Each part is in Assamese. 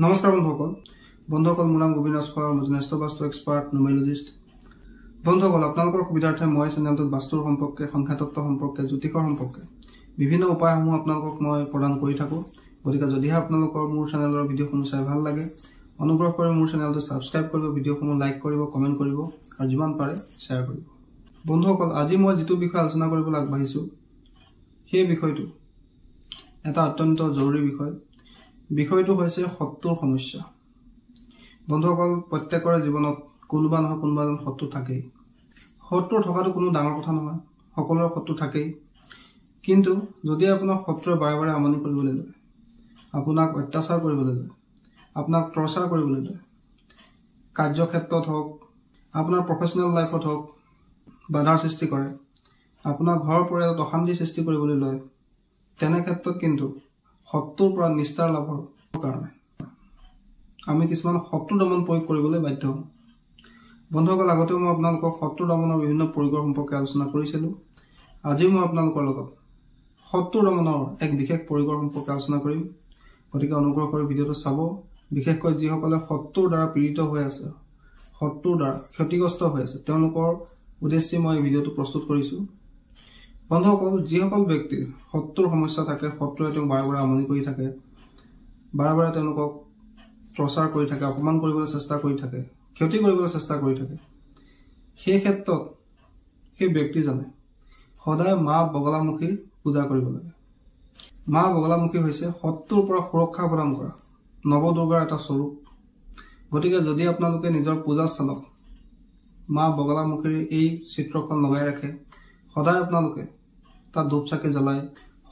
নমস্কাৰ বন্ধুসকল মোৰ নাম গোবিন্দ ৰাজখোৱা মই নেষ্ট বাস্তু এক্সপাৰ্ট নিউমেৰলজিষ্ট বন্ধুসকল আপোনালোকৰ সুবিধাৰ্থে মই চেনেলটোত বাস্তুৰ সম্পৰ্কে সংখ্যাতত্ত্ব সম্পৰ্কে জ্যোতিষৰ সম্পৰ্কে বিভিন্ন উপায়সমূহ আপোনালোকক মই প্ৰদান কৰি থাকো গতিকে যদিহে আপোনালোকৰ মোৰ চেনেলৰ ভিডিঅ'সমূহ চাই ভাল লাগে অনুগ্ৰহ কৰি মোৰ চেনেলটো সাবস্ক্ৰাইব কৰিব ভিডিঅ'সমূহ লাইক কৰিব কমেন্ট কৰিব আৰু যিমান পাৰে শ্বেয়াৰ কৰিব বন্ধুসকল আজি মই যেটো বিষয় আলোচনা কৰিবলৈ আগবাঢ়িছো সেই বিষয়টো এটা অত্যন্ত জৰুৰী বিষয়টো হৈছে শত্ৰুৰ সমস্যা বন্ধুসকল প্ৰত্যেকৰে জীৱনত কোনোবা নহয় কোনোবা এজন শত্ৰু থাকেই শত্ৰু থকাটো কোনো ডাঙৰ কথা নহয় সকলোৰে শত্ৰু থাকেই কিন্তু যদি আপোনাৰ শত্ৰুৱে বাৰে বাৰে আমনি কৰিবলৈ লয় আপোনাক অত্যাচাৰ কৰিবলৈ লয় আপোনাক টৰ্চাৰ কৰিবলৈ লয় কাৰ্যক্ষেত্ৰত হওক আপোনাৰ প্ৰফেশনাল লাইফত হওক বাধাৰ সৃষ্টি কৰে আপোনাৰ ঘৰৰ পৰিয়ালত অশান্তি সৃষ্টি কৰিবলৈ লয় তেনে ক্ষেত্ৰত কিন্তু শত্ৰুৰ পৰা নিস্তাৰ লাভৰ কাৰণে আমি কিছুমান শত্ৰু দমন প্ৰয়োগ কৰিবলৈ বাধ্য হওঁ বন্ধুসকল আগতে মই আপোনালোকক শত্ৰু দমনৰ বিভিন্ন পৰিকৰ সম্পৰ্কে আলোচনা কৰিছিলো আজি মই আপোনালোকৰ লগত শত্ৰু দমনৰ এক বিশেষ পৰিকৰ সম্পৰ্কে আলোচনা কৰিম গতিকে অনুগ্ৰহ কৰি ভিডিঅটো চাব বিশেষকৈ যিসকলে শত্ৰুৰ দ্বাৰা পীড়িত হৈ আছে শত্ৰুৰ দ্বাৰা ক্ষতিগ্ৰস্ত হৈ আছে তেওঁলোকৰ উদ্দেশ্যে মই এই ভিডিঅটো প্ৰস্তুত কৰিছো বন্ধুসকল যিসকল ব্যক্তিৰ শত্ৰুৰ সমস্যা থাকে শত্ৰুৱে তেওঁক বাৰে বাৰে আমনি কৰি থাকে বাৰে বাৰে তেওঁলোকক টৰ্চাৰ কৰি থাকে অপমান কৰিবলৈ চেষ্টা কৰি থাকে ক্ষতি কৰিবলৈ চেষ্টা কৰি থাকে সেই ক্ষেত্ৰত সেই ব্যক্তিজনে সদায় মা বগলামুখীৰ পূজা কৰিব লাগে মা বগলামুখী হৈছে শত্ৰুৰ পৰা সুৰক্ষা প্ৰদান কৰা নৱদুৰ্গাৰ এটা স্বৰূপ গতিকে যদি আপোনালোকে নিজৰ পূজা স্থানত মা বগলামুখীৰ এই চিত্ৰখন লগাই ৰাখে সদায় আপোনালোকে তাত ধূপ চাকি জ্বলাই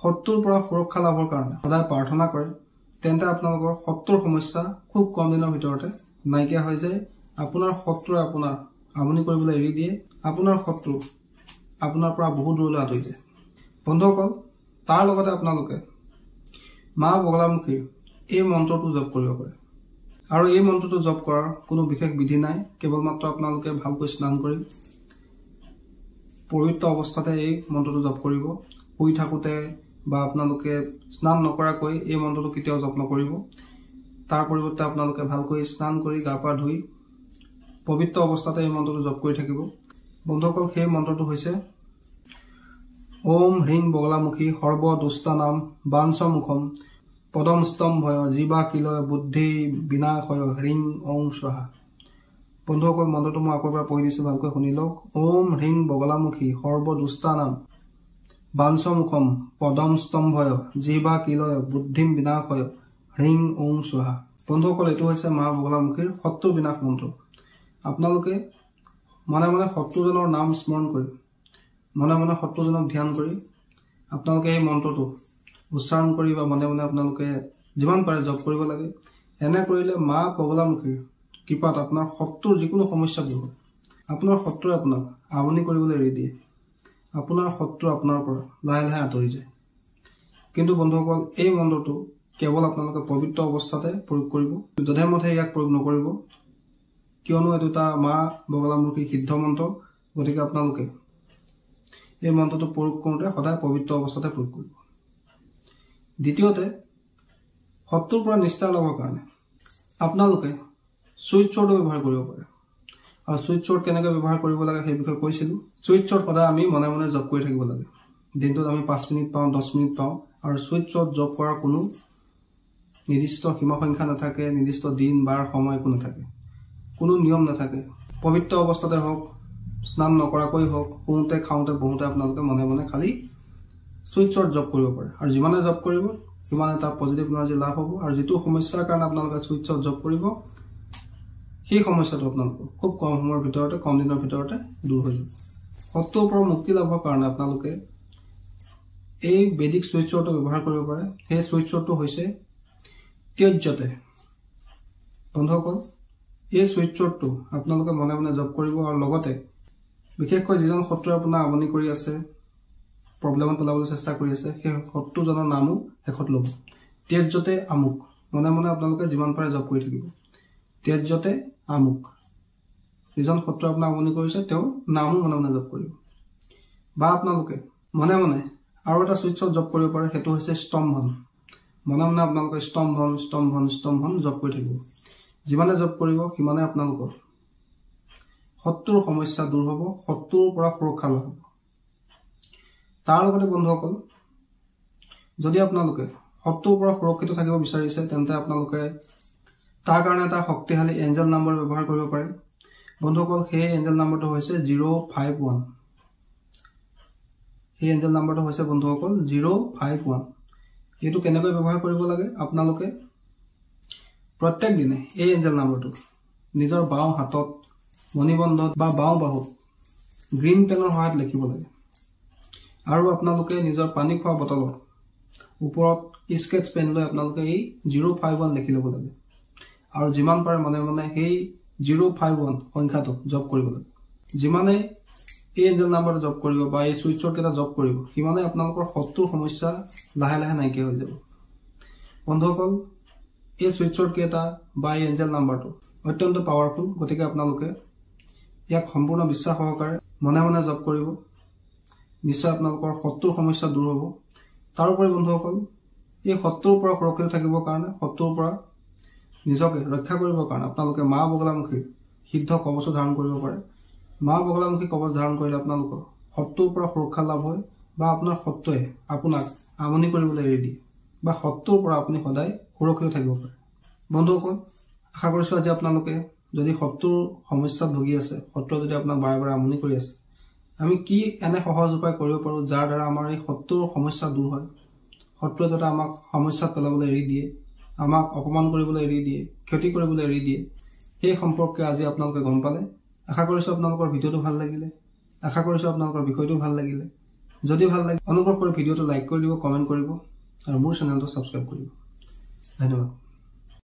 শত্ৰুৰ পৰা সুৰক্ষা লাভৰ কাৰণে সদায় প্ৰাৰ্থনা কৰে তেন্তে আপোনালোকৰ শত্ৰুৰ সমস্যা খুব কম দিনৰ ভিতৰতে নাইকিয়া হৈ যায় আপোনাৰ শত্ৰুৱে আপোনাৰ আমনি কৰিবলৈ এৰি দিয়ে আপোনাৰ শত্ৰু আপোনাৰ পৰা বহু দূৰলৈ আঁতৰি যায় বন্ধুসকল তাৰ লগতে আপোনালোকে মা বগলামুখীৰ এই মন্ত্ৰটো জপ কৰিব পাৰে আৰু এই মন্ত্ৰটো জপ কৰাৰ কোনো বিশেষ বিধি নাই কেৱল মাত্ৰ আপোনালোকে ভালকৈ স্নান কৰি পবিত্ৰ অৱস্থাতে এই মন্ত্ৰটো জপ কৰিব শুই থাকোতে বা আপোনালোকে স্নান নকৰাকৈ এই মন্ত্ৰটো কেতিয়াও জপ নকৰিব তাৰ পৰিৱৰ্তে আপোনালোকে ভালকৈ স্নান কৰি গা পা ধুই পবিত্ৰ অৱস্থাতে এই মন্ত্ৰটো জপ কৰি থাকিব বন্ধুসকল সেই মন্ত্ৰটো হৈছে ওম হ্ৰিং বগলামুখী সৰ্ব দুষ্টানাম বাঞ্ছমুখম পদম স্তম্ভয় জীৱা কিলয় বুদ্ধি বিনাশয় হ্ৰিং ওং স্বাহা বন্ধুসকল মন্ত্ৰটো মই আকৌ এবাৰ পঢ়ি দিছো ভালকৈ শুনি লওক ওম হ্ৰিং বগলামুখী সৰ্ব দুষ্টানাম বাঞ্ছমুখম পদম স্তম্ভয় জীৱা কিলয় বুদ্ধিম বিনাশয় হ্ৰিং ওং স্বাহা বন্ধুসকল এইটো হৈছে মা বগলামুখীৰ শত্ৰু বিনাশ মন্ত্ৰ আপোনালোকে মনে মনে শত্ৰুজনৰ নাম স্মৰণ কৰি মনে মনে শত্ৰুজনক ধ্যান কৰি আপোনালোকে এই মন্ত্ৰটো উচ্চাৰণ কৰি বা মনে মনে আপোনালোকে যিমান পাৰে জপ কৰিব লাগে এনে কৰিলে মা বগলামুখীৰ কৃপাত আপোনাৰ শত্ৰুৰ যিকোনো সমস্যা দূৰ হয় আপোনাৰ শত্ৰুৱে আপোনাক আমনি কৰিবলৈ এৰি দিয়ে আপোনাৰ শত্ৰু আপোনাৰ পৰা লাহে লাহে আঁতৰি যায় কিন্তু বন্ধুসকল এই মন্ত্ৰটো কেৱল আপোনালোকে পবিত্ৰ অৱস্থাতে প্ৰয়োগ কৰিব যধে মধে ইয়াক প্ৰয়োগ নকৰিব কিয়নো এইটো এটা মা বগলামুখী সিদ্ধ মন্ত্ৰ গতিকে আপোনালোকে এই মন্ত্ৰটো প্ৰয়োগ কৰোঁতে সদায় পবিত্ৰ অৱস্থাতে প্ৰয়োগ কৰিব দ্বিতীয়তে শত্ৰুৰ পৰা নিস্তাৰ লাভৰ কাৰণে আপোনালোকে সুইচ ৱৰ্ড ব্যৱহাৰ কৰিব পাৰে আৰু সুইচ ৱৰ্ড কেনেকৈ ব্যৱহাৰ কৰিব লাগে সেই বিষয়ে কৈছিলো সুইচ ৱৰ্ড সদায় আমি মনে মনে জপ কৰি থাকিব লাগে দিনটোত আমি 5 মিনিট পাওঁ 10 মিনিট পাওঁ আৰু সুইচ ৱৰ্ড জপ কৰাৰ কোনো নিৰ্দিষ্ট সীমা সংখ্যা নাথাকে নিৰ্দিষ্ট দিন বাৰ সময় একো নাথাকে কোনো নিয়ম নাথাকে পবিত্ৰ অৱস্থাতে হওক স্নান নকৰাকৈ হওক শুওঁতে খাওঁতে বহুতে আপোনালোকে মনে মনে খালি সুইচ ৱৰ্ড জপ কৰিব পাৰে আৰু যিমানে জপ কৰিব সিমানে তাৰ পজিটিভ এনাৰ্জি লাভ হ'ব আৰু যিটো সমস্যাৰ কাৰণে আপোনালোকে সুইচ ৱৰ্ড জপ কৰিব সেই সমস্যাটো আপোনালোকৰ খুব কম সময়ৰ ভিতৰতে কম দিনৰ ভিতৰতে দূৰ হৈ যাব শত্ৰুৰ পৰা মুক্তি লাভৰ কাৰণে আপোনালোকে এই বেদিক সুইচ ৱৰ্ডটো ব্যৱহাৰ কৰিব পাৰে সেই সুইচ ৱৰ্ডটো হৈছে ত্যজ্যতে বন্ধুসকল এই সুইচ ৱৰ্ডটো আপোনালোকে মনে মনে জপ কৰিব আৰু লগতে বিশেষকৈ যিজন শত্ৰুৱে আপোনাক আমনি কৰি আছে প্ৰব্লেমত পেলাবলৈ চেষ্টা কৰি আছে সেই শত্ৰুজনৰ নামো শেষত ল'ব ত্যজ্যতে আমুক মনে মনে আপোনালোকে যিমান পাৰে জপ কৰি থাকিব ত্যজ্যতে আমুক যিজন শত্ৰুৱে আপোনাক আমনি কৰিছে তেওঁৰ নামো মনে মনে জপ কৰিব বা আপোনালোকে মনে মনে আৰু এটা সুইচ ৱৰ্ড জপ কৰিব পাৰে সেইটো হৈছে স্তম্ভন মনে মনে আপোনালোকে স্তম্ভন জপ কৰি থাকিব। যিমানে জপ কৰিব সিমানে আপোনালোকৰ শত্ৰুৰ সমস্যা দূৰ হ'ব, শত্ৰুৰ পৰা সুৰক্ষা লাভ হ'ব। তাৰ লগতে বন্ধুসকল, যদি আপোনালোকে শত্ৰুৰ পৰা সুৰক্ষিত থাকিব বিচাৰিছে তেন্তে আপোনালোকে তাৰ কাৰণে এটা শক্তিশালী এঞ্জেল নম্বৰ ব্যৱহাৰ কৰিব পাৰে। বন্ধুসকল, সেই এঞ্জেল নম্বৰটো হৈছে 051। সেই এঞ্জেল নম্বৰটো হৈছে বন্ধুসকল 051। এইটো কেনেকৈ ব্যৱহাৰ কৰিব লাগে? আপোনালোকে প্ৰত্যেক দিনে এই এঞ্জেল নম্বৰটো নিজৰ বাওঁ হাতত, মণিবন্ধত বা বাওঁ বাহুত গ্ৰীণ পেনৰ সহায়ত লিখিব লাগে। আৰু আপোনালোকে নিজৰ পানী খোৱা বটলত ওপৰত স্কেচ পেন লৈ আপোনালোকে এই 051 লিখি ল'ব লাগে। আৰু যিমান পাৰে মনে মনে সেই 051 সংখ্যাটো জপ কৰিব লাগে। যিমানে এই এঞ্জেল নম্বৰটো জপ কৰিব বা এই চুইচ ৱৰ্ড কেইটা জপ কৰিব সিমানে আপোনালোকৰ শত্ৰুৰ সমস্যা লাহে লাহে নাইকিয়া হৈ যাব। বন্ধুসকল, এই চুইচ ৱৰ্ড কেইটা বা এই এঞ্জেল নম্বৰটো অত্যন্ত পাৱাৰফুল। গতিকে আপোনালোকে ইয়াক সম্পূৰ্ণ বিশ্বাস সহকাৰে মনে মনে জপ কৰিব। নিশ্চয় আপোনালোকৰ শত্ৰুৰ সমস্যা দূৰ হ'ব। তাৰোপৰি বন্ধুসকল, এই শত্ৰুৰ পৰা সুৰক্ষিত থাকিবৰ কাৰণে, শত্ৰুৰ পৰা নিজকে ৰক্ষা কৰিবৰ কাৰণে আপোনালোকে মা বগলামুখীৰ সিদ্ধ কৱচো ধাৰণ কৰিব পাৰে। মা বগলামুখী কৱচ ধাৰণ কৰিলে আপোনালোকৰ শত্ৰুৰ পৰা সুৰক্ষা লাভ হয় বা আপোনাৰ শত্ৰুৱে আপোনাক আমনি কৰিবলৈ এৰি দিয়ে বা শত্ৰুৰ পৰা আপুনি সদায় সুৰক্ষিত থাকিব পাৰে। বন্ধুসকল, আশা কৰিছোঁ আজি আপোনালোকে যদি শত্ৰুৰ সমস্যাত ভুগি আছে, শত্ৰুৱে যদি আপোনাক বাৰে বাৰে আমনি কৰি আছে, আমি কি এনে সহজ উপায় কৰিব পাৰোঁ যাৰ দ্বাৰা আমাৰ এই শত্ৰুৰ সমস্যা দূৰ হয়, শত্ৰুৱে যাতে আমাক সমস্যাত পেলাবলৈ এৰি দিয়ে, আমাক অপমান কৰিবলৈ এৰি দিয়ে, ক্ষতি কৰিবলৈ এৰি দিয়ে, সেই সম্পৰ্কে আজি আপোনালোকে গম পালে। আশা কৰিছোঁ আপোনালোকৰ ভিডিঅ'টো ভাল লাগিলে, আশা কৰিছোঁ আপোনালোকৰ বিষয়টো ভাল লাগিলে। যদি ভাল লাগে অনুগ্ৰহ কৰি ভিডিঅ'টো লাইক কৰি দিব, কমেণ্ট কৰিব আৰু মোৰ চেনেলটো ছাবস্ক্ৰাইব কৰিব। ধন্যবাদ।